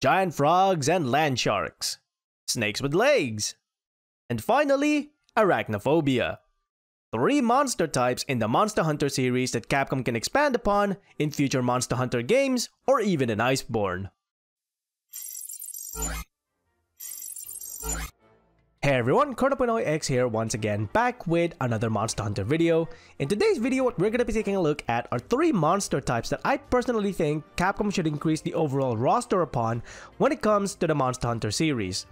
giant frogs and land sharks, snakes with legs, and finally, arachnophobia. 3 monster types in the Monster Hunter series that Capcom can expand upon in future Monster Hunter games or even in Iceborne. Hey everyone, X here once again, back with another Monster Hunter video. In today's video, what we're going to be taking a look at are 3 monster types that I personally think Capcom should increase the overall roster upon when it comes to the Monster Hunter series.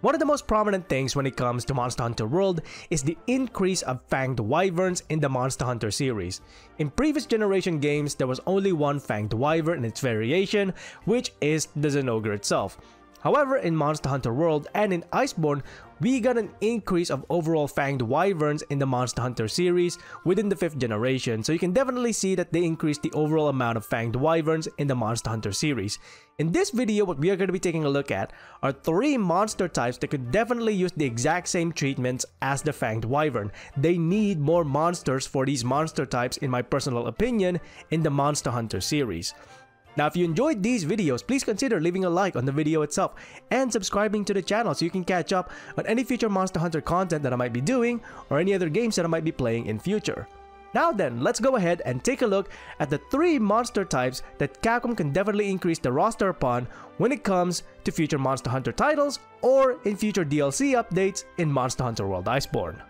One of the most prominent things when it comes to Monster Hunter World is the increase of fanged wyverns in the Monster Hunter series. In previous generation games, there was only one fanged wyvern and its variation, which is the Zinogre itself. However, in Monster Hunter World and in Iceborne, we got an increase of overall fanged wyverns in the Monster Hunter series within the 5th generation, so you can definitely see that they increased the overall amount of fanged wyverns in the Monster Hunter series. In this video, what we are going to be taking a look at are 3 monster types that could definitely use the exact same treatments as the fanged wyvern. They need more monsters for these monster types, in my personal opinion, in the Monster Hunter series. Now, if you enjoyed these videos, please consider leaving a like on the video itself and subscribing to the channel so you can catch up on any future Monster Hunter content that I might be doing or any other games that I might be playing in future. Now then, let's go ahead and take a look at the 3 monster types that Capcom can definitely increase the roster upon when it comes to future Monster Hunter titles or in future DLC updates in Monster Hunter World Iceborne.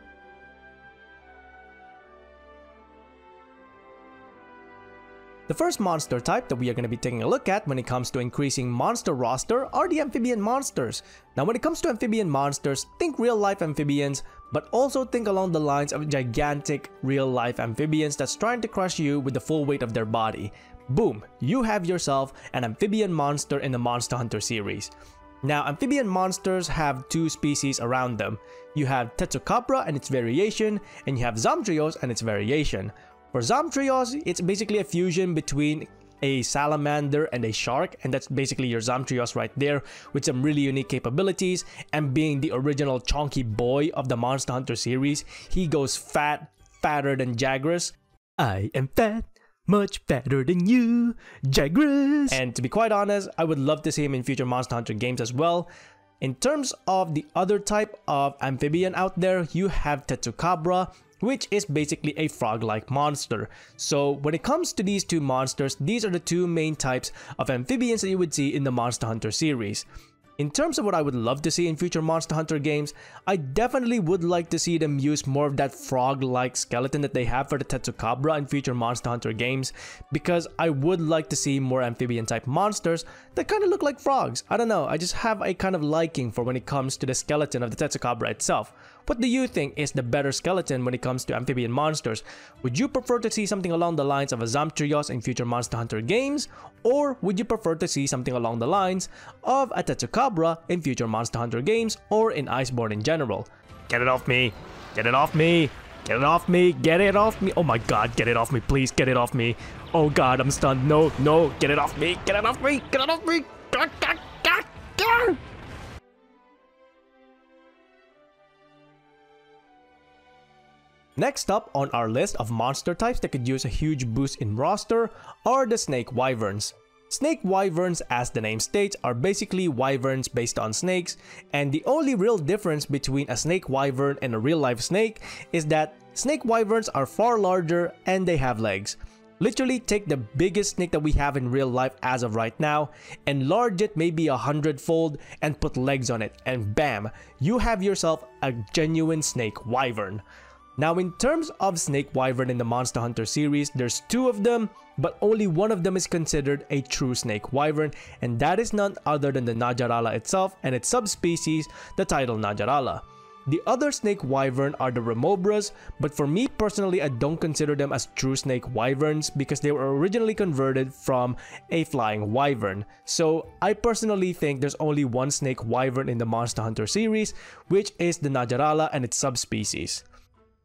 The first monster type that we are going to be taking a look at when it comes to increasing monster roster are the amphibian monsters. Now, when it comes to amphibian monsters, think real-life amphibians, but also think along the lines of gigantic real-life amphibians that's trying to crush you with the full weight of their body. Boom! You have yourself an amphibian monster in the Monster Hunter series. Now, amphibian monsters have 2 species around them. You have Tetsukabra and its variation, and you have Zamtrios and its variation. For Zamtrios, it's basically a fusion between a salamander and a shark, and that's basically your Zamtrios right there, with some really unique capabilities. And being the original chonky boy of the Monster Hunter series, he goes fat, fatter than Jagras. I am fat, much fatter than you, Jagras. And to be quite honest, I would love to see him in future Monster Hunter games as well. In terms of the other type of amphibian out there, you have Tetsukabra, which is basically a frog-like monster. So when it comes to these 2 monsters, these are the 2 main types of amphibians that you would see in the Monster Hunter series. In terms of what I would love to see in future Monster Hunter games, I definitely would like to see them use more of that frog-like skeleton that they have for the Tetsukabra in future Monster Hunter games, because I would like to see more amphibian type monsters that kind of look like frogs. I don't know, I just have a kind of liking for when it comes to the skeleton of the Tetsukabra itself. What do you think is the better skeleton when it comes to amphibian monsters? Would you prefer to see something along the lines of a Zamtrios in future Monster Hunter games? Or would you prefer to see something along the lines of a Tetsukabra in future Monster Hunter games or in Iceborne in general? Get it off me! Get it off me! Get it off me! Get it off me! Oh my god, get it off me, please, get it off me! Oh god, I'm stunned. No, no, get it off me! Get it off me! Get it off me! Next up on our list of monster types that could use a huge boost in roster are the snake wyverns. Snake wyverns, as the name states, are basically wyverns based on snakes, and the only real difference between a snake wyvern and a real-life snake is that snake wyverns are far larger and they have legs. Literally take the biggest snake that we have in real life as of right now, enlarge it maybe 100-fold and put legs on it, and bam, you have yourself a genuine snake wyvern. Now, in terms of snake wyvern in the Monster Hunter series, there's 2 of them, but only one of them is considered a true snake wyvern, and that is none other than the Najarala itself and its subspecies, the tidal Najarala. The other snake wyvern are the Remobras, but for me personally, I don't consider them as true snake wyverns because they were originally converted from a flying wyvern. So I personally think there's only one snake wyvern in the Monster Hunter series, which is the Najarala and its subspecies.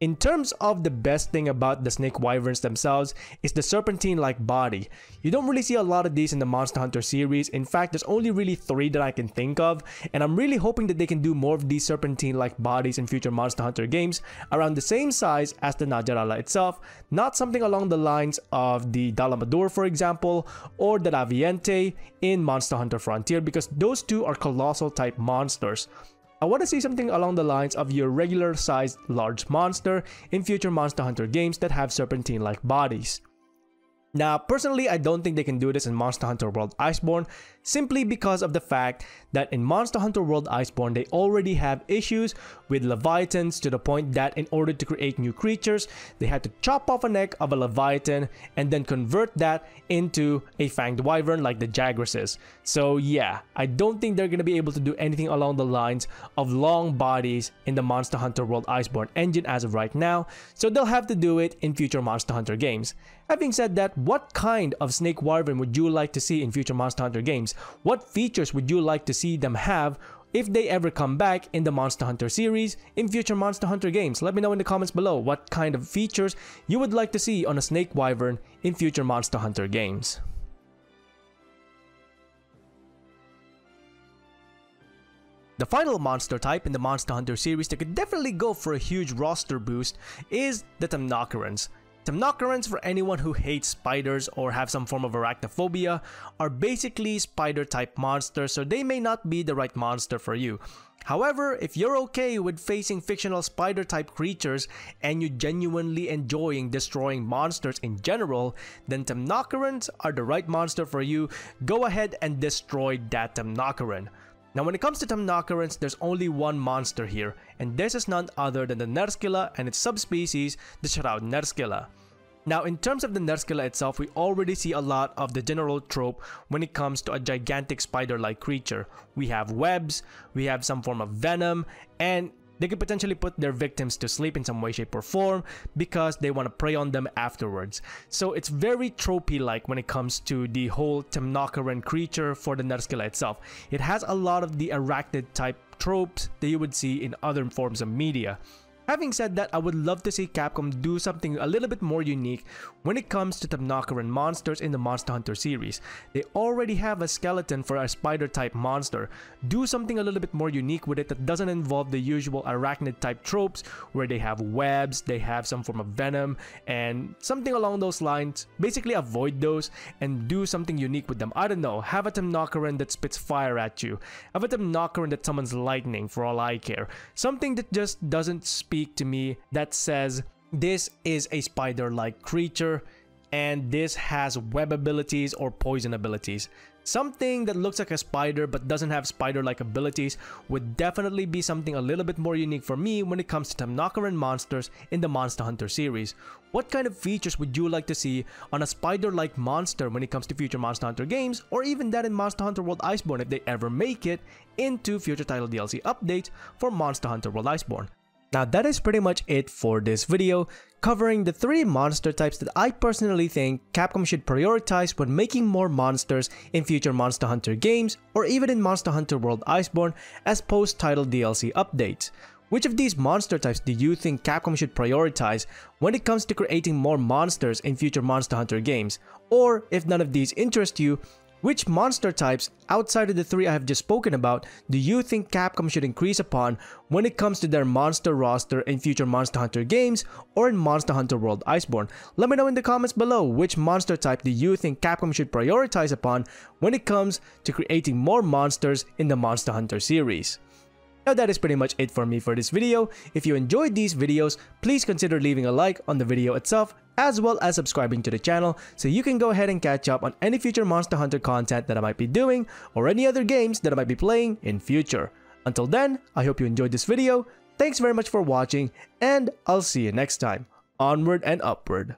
In terms of the best thing about the snake wyverns themselves is the serpentine-like body. You don't really see a lot of these in the Monster Hunter series. In fact, there's only really 3 that I can think of, and I'm really hoping that they can do more of these serpentine-like bodies in future Monster Hunter games around the same size as the Najarala itself, not something along the lines of the Dalamadur, for example, or the Laviente in Monster Hunter Frontier, because those two are colossal type monsters. I want to see something along the lines of your regular sized large monster in future Monster Hunter games that have serpentine-like bodies. Now, personally, I don't think they can do this in Monster Hunter World Iceborne, simply because of the fact that in Monster Hunter World Iceborne, they already have issues with Leviathans to the point that in order to create new creatures, they had to chop off a neck of a Leviathan and then convert that into a fanged wyvern like the Jagresses. So yeah, I don't think they're going to be able to do anything along the lines of long bodies in the Monster Hunter World Iceborne engine as of right now, so they'll have to do it in future Monster Hunter games. Having said that, what kind of snake wyvern would you like to see in future Monster Hunter games? What features would you like to see them have if they ever come back in the Monster Hunter series in future Monster Hunter games? Let me know in the comments below what kind of features you would like to see on a snake wyvern in future Monster Hunter games. The final monster type in the Monster Hunter series that could definitely go for a huge roster boost is the Temnocarans. Temnocarans, for anyone who hates spiders or have some form of arachnophobia, are basically spider type monsters, so they may not be the right monster for you. However, if you're okay with facing fictional spider type creatures and you're genuinely enjoying destroying monsters in general, then Temnocarans are the right monster for you. Go ahead and destroy that Temnocaran. Now, when it comes to Temnocarans, there's only one monster here, and this is none other than the Nerskilla and its subspecies, the Shroud Nerskilla. Now, in terms of the Nerskilla itself, we already see a lot of the general trope when it comes to a gigantic spider-like creature. We have webs, we have some form of venom, and they could potentially put their victims to sleep in some way, shape, or form because they want to prey on them afterwards. So it's very tropey-like when it comes to the whole Temnocaran creature for the Nerskilla itself. It has a lot of the arachnid-type tropes that you would see in other forms of media. Having said that, I would love to see Capcom do something a little bit more unique when it comes to Temnocaran monsters in the Monster Hunter series. They already have a skeleton for a spider-type monster. Do something a little bit more unique with it that doesn't involve the usual arachnid-type tropes where they have webs, they have some form of venom, and something along those lines. Basically avoid those and do something unique with them. I don't know, have a Temnocaran that spits fire at you. Have a Temnocaran that summons lightning for all I care. Something that just doesn't speak to me, that says this is a spider-like creature and this has web abilities or poison abilities. Something that looks like a spider but doesn't have spider-like abilities would definitely be something a little bit more unique for me when it comes to Temnocaran monsters in the Monster Hunter series. What kind of features would you like to see on a spider-like monster when it comes to future Monster Hunter games, or even that in Monster Hunter World Iceborne if they ever make it into future title DLC updates for Monster Hunter World Iceborne? Now that is pretty much it for this video, covering the 3 monster types that I personally think Capcom should prioritize when making more monsters in future Monster Hunter games or even in Monster Hunter World Iceborne as post-title DLC updates. Which of these monster types do you think Capcom should prioritize when it comes to creating more monsters in future Monster Hunter games? Or if none of these interest you, which monster types outside of the 3 I have just spoken about do you think Capcom should increase upon when it comes to their monster roster in future Monster Hunter games or in Monster Hunter World Iceborne? Let me know in the comments below which monster type do you think Capcom should prioritize upon when it comes to creating more monsters in the Monster Hunter series. Now that is pretty much it for me for this video. If you enjoyed these videos, please consider leaving a like on the video itself as well as subscribing to the channel so you can go ahead and catch up on any future Monster Hunter content that I might be doing or any other games that I might be playing in future. Until then, I hope you enjoyed this video. Thanks very much for watching and I'll see you next time. Onward and upward.